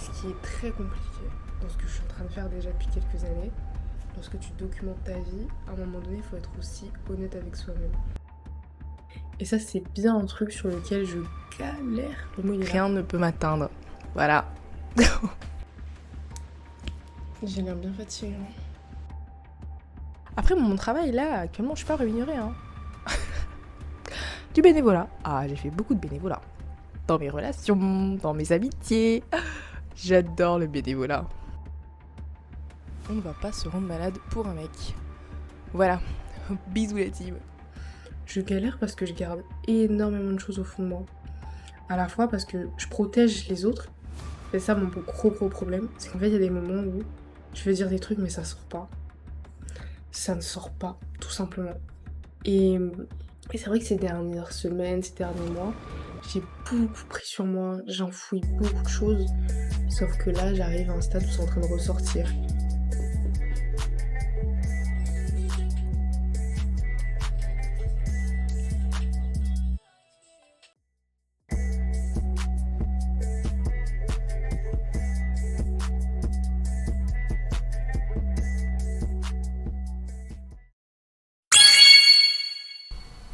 ce qui est très compliqué dans ce que je suis en train de faire déjà depuis quelques années, lorsque tu documentes ta vie, à un moment donné, il faut être aussi honnête avec soi-même. Et ça, c'est bien un truc sur lequel je galère. Le mot, il est là. Rien ne peut m'atteindre. Voilà. J'ai l'air bien fatiguée. Après, mon travail, là, actuellement, je suis pas rémunérée. Du bénévolat. Ah, j'ai fait beaucoup de bénévolat. Dans mes relations, dans mes amitiés. J'adore le bénévolat. On ne va pas se rendre malade pour un mec. Voilà. Bisous la team. Je galère parce que je garde énormément de choses au fond de moi. À la fois parce que je protège les autres. C'est ça mon gros problème. C'est qu'en fait, il y a des moments où je veux dire des trucs, mais ça sort pas. Ça ne sort pas, tout simplement. Et c'est vrai que ces dernières semaines, ces derniers mois, j'ai beaucoup pris sur moi, j'enfouis beaucoup de choses. Sauf que là, j'arrive à un stade où c'est en train de ressortir.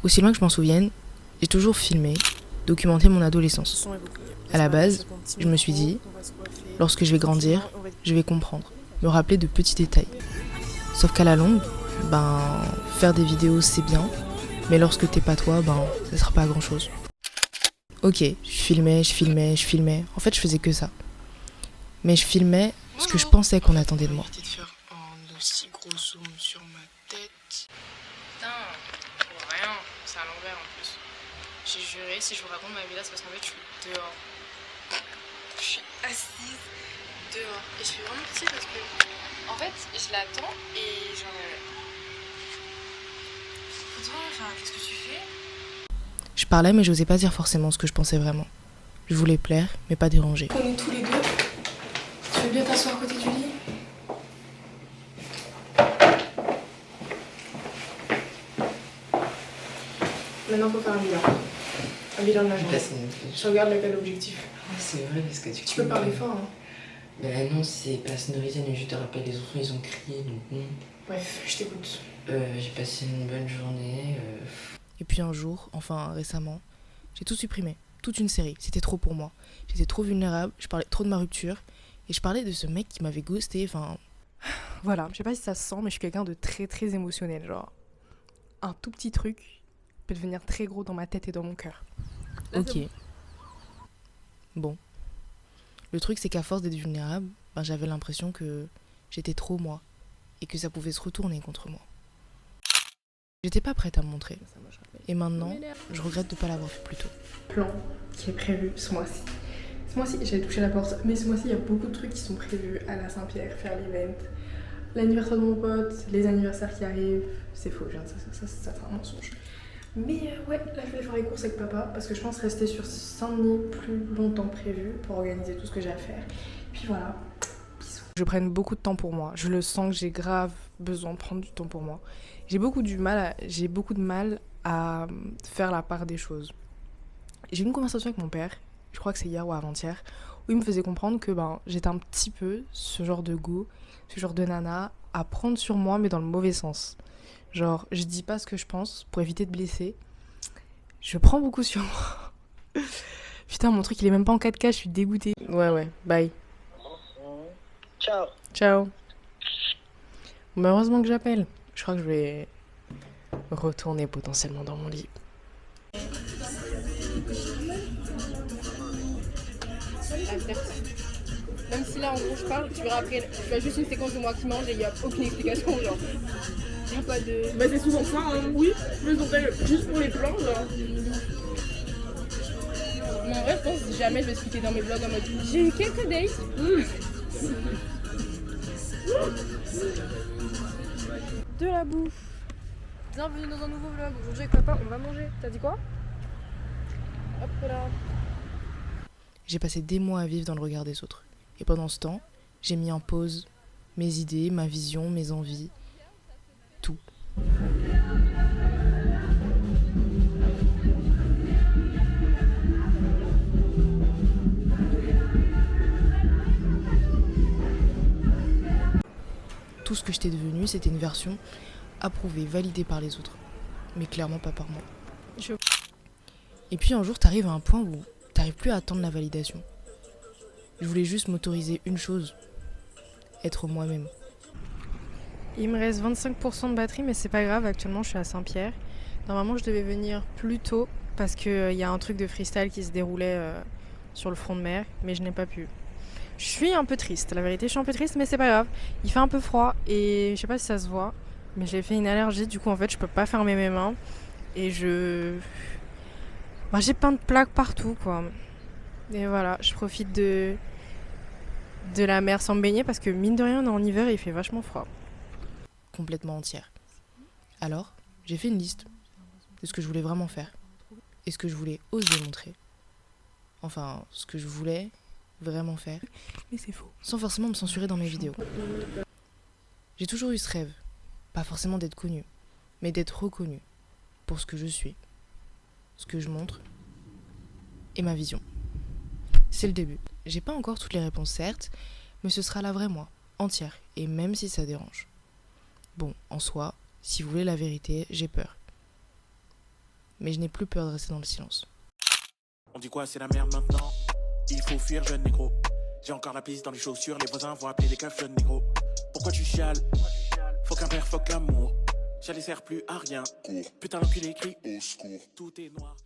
Aussi loin que je m'en souvienne, j'ai toujours filmé, documenté mon adolescence. À la base, je me suis dit, lorsque je vais grandir, je vais comprendre, me rappeler de petits détails. Sauf qu'à la longue, faire des vidéos c'est bien, mais lorsque t'es pas toi, ça sera pas à grand chose. Ok, je filmais. En fait, je faisais que ça. Mais je filmais ce que je pensais qu'on attendait de moi. De faire un aussi gros zoom sur ma tête. Putain, pour rien, c'est à l'envers en plus. J'ai juré, si je vous raconte ma vie là, c'est parce qu'en fait je suis dehors. Je suis assise dehors. Et je fais vraiment petit parce que, en fait, je l'attends et genre. Toi, qu'est-ce que tu fais? Je parlais, mais j'osais pas dire forcément ce que je pensais vraiment. Je voulais plaire, mais pas déranger. On est tous les deux. Tu veux bien t'asseoir à côté du lit? Maintenant, faut faire un bilan. Un bilan de la journée. Je regarde lequel objectif. C'est vrai parce que Tu peux parler fort, hein. Ben non, c'est pas sonorisé, mais je te rappelle, les enfants ils ont crié donc non. Bref, je t'écoute. J'ai passé une bonne journée. Et puis un jour, enfin récemment, j'ai tout supprimé. Toute une série. C'était trop pour moi. J'étais trop vulnérable, je parlais trop de ma rupture. Et je parlais de ce mec qui m'avait ghosté, Voilà, je sais pas si ça se sent, mais je suis quelqu'un de très très émotionnel, genre. Un tout petit truc peut devenir très gros dans ma tête et dans mon cœur. Ok. Bon. Le truc, c'est qu'à force d'être vulnérable, j'avais l'impression que j'étais trop moi. Et que ça pouvait se retourner contre moi. J'étais pas prête à me montrer. Et maintenant, je regrette de pas l'avoir fait plus tôt. Plan qui est prévu ce mois-ci. Ce mois-ci, j'avais touché la porte, mais ce mois-ci, il y a beaucoup de trucs qui sont prévus à la Saint-Pierre, faire l'event. L'anniversaire de mon pote, les anniversaires qui arrivent. C'est faux, ça c'est un mensonge. Mais ouais, là je vais faire les courses avec papa parce que je pense rester sur Saint-Denis plus longtemps que prévu pour organiser tout ce que j'ai à faire. Puis voilà, bisous. Je prenne beaucoup de temps pour moi. Je le sens que j'ai grave besoin de prendre du temps pour moi. J'ai beaucoup de mal à faire la part des choses. J'ai eu une conversation avec mon père, je crois que c'est hier ou avant-hier, où il me faisait comprendre que j'étais un petit peu ce genre de go, ce genre de nana à prendre sur moi mais dans le mauvais sens. Genre, je dis pas ce que je pense pour éviter de blesser. Je prends beaucoup sur moi. Putain, mon truc il est même pas en 4K, je suis dégoûtée. Ouais, bye. Ciao. Bon, heureusement que j'appelle. Je crois que je vais retourner potentiellement dans mon lit. Même si là en gros je parle, tu verras après, tu vois juste une séquence de moi qui mange et il n'y a aucune explication, genre. Il n'y a pas de. Bah c'est souvent ça, hein. Oui, je les appelle juste pour les plans, genre. Mais en vrai, je pense que jamais je vais expliquer dans mes vlogs en mode j'ai eu quelques dates. De la bouffe. Bienvenue dans un nouveau vlog. Aujourd'hui avec papa, on va manger. T'as dit quoi? Hop là. J'ai passé des mois à vivre dans le regard des autres. Et pendant ce temps, j'ai mis en pause mes idées, ma vision, mes envies, tout. tout ce que j'étais devenue, c'était une version approuvée, validée par les autres. Mais clairement pas par moi. Et puis un jour, t'arrives à un point où t'arrives plus à attendre la validation. Je voulais juste m'autoriser une chose, être moi-même. Il me reste 25% de batterie, mais c'est pas grave, actuellement je suis à Saint-Pierre. Normalement je devais venir plus tôt parce qu'il y a un truc de freestyle qui se déroulait sur le front de mer, mais je n'ai pas pu. Je suis un peu triste, la vérité je suis un peu triste, mais c'est pas grave. Il fait un peu froid et je sais pas si ça se voit, mais j'ai fait une allergie, du coup en fait je peux pas fermer mes mains. Et j'ai plein de plaques partout quoi. Et voilà, je profite de la mer sans me baigner parce que mine de rien on est en hiver et il fait vachement froid. Complètement entière. Alors, j'ai fait une liste de ce que je voulais vraiment faire et ce que je voulais oser montrer. Enfin, ce que je voulais vraiment faire. Mais c'est faux. Sans forcément me censurer dans mes vidéos. J'ai toujours eu ce rêve, pas forcément d'être connue, mais d'être reconnue pour ce que je suis, ce que je montre et ma vision. C'est le début. J'ai pas encore toutes les réponses certes, mais ce sera la vraie moi, entière, et même si ça dérange. Bon, en soi, si vous voulez la vérité, j'ai peur. Mais je n'ai plus peur de rester dans le silence. On dit quoi, c'est la merde maintenant? Il faut fuir, jeune négro. J'ai encore la piste dans les chaussures, les voisins vont appeler les keufs, jeune négro. Pourquoi tu chiales? Faut qu'un père, faut qu'amour. Ça les sert plus à rien. Putain, l'enculé crie au secours. Tout est noir.